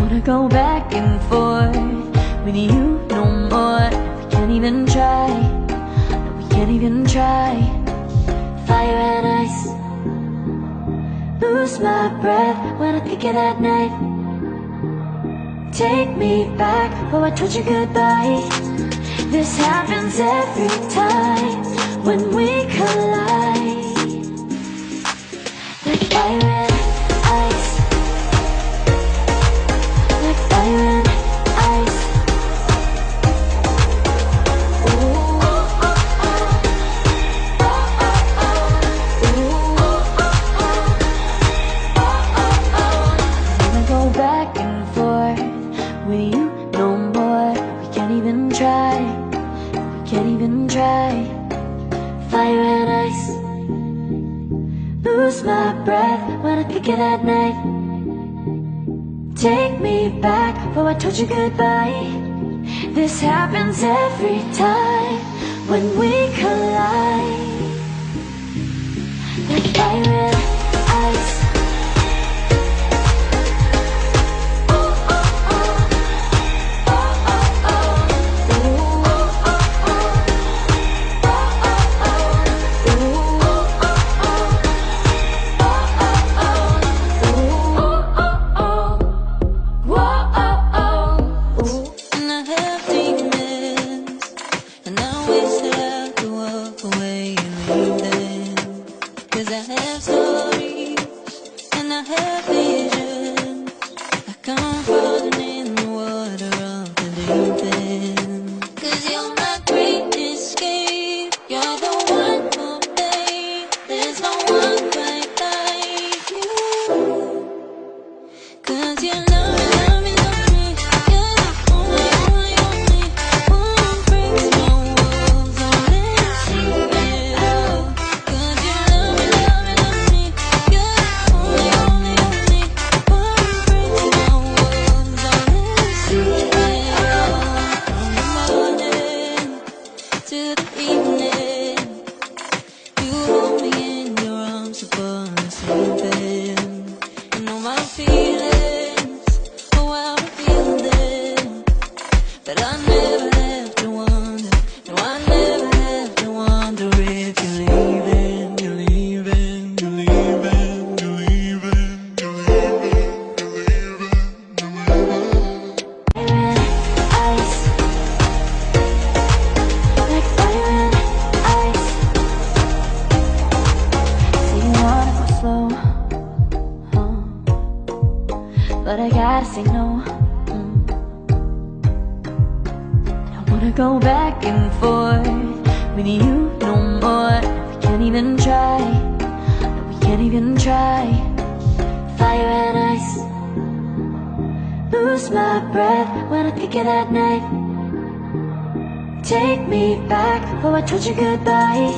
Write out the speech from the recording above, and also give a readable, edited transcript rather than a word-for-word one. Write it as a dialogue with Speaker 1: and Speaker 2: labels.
Speaker 1: wanna go back and forth with you no more. We can't even try, no, we can't even try. Fire and ice, lose my breath when I think of that night. Take me back, oh I told you goodbye. This happens every time when we collide. Like fire and ice, like fire and ice. Ooh, oh, oh, oh. Oh, oh, oh. Ooh, oh, oh, oh. Oh, oh, oh. I wanna go back and forth with you no more. We can't even try, we can't even try. Fire and ice, lose my breath when I think of that night. Take me back, oh I told you goodbye. This happens every time when we collide. Like fire and ice. Oh, oh, oh. Oh, oh, oh. Ooh, oh, oh, oh. Oh, oh, oh. Ooh, oh,
Speaker 2: And I have demons, and I wish that I could walk away and leave them. 'Cause I have stories, and I have visions, like I'm falling in the water of the deep end. 'Cause you're my great escape, you're the one for me. There's no one quite like you. 'Cause you love me, love me, love me. You're the only, only, only one breaks my walls, don't let me see it. 'Cause you love me, love me, love me. You're the only, only, only one breaks my walls, don't let me see it. From the morning to the evening, you hold me in your arms upon the sleeping. You know my feelings, oh how I feel them. But I never have to wonder, no I never have to wonder if you're leaving, you're leaving, you're leaving, you're leaving, you're leaving, you're leaving, you're leaving.
Speaker 1: Fire and ice, like fire and ice. Say you wanna go slow, but I gotta say no. I wanna go back and forth with you no more. We can't even try, no, we can't even try. Fire and ice, lose my breath when I think of that night. Take me back, oh I told you goodbye.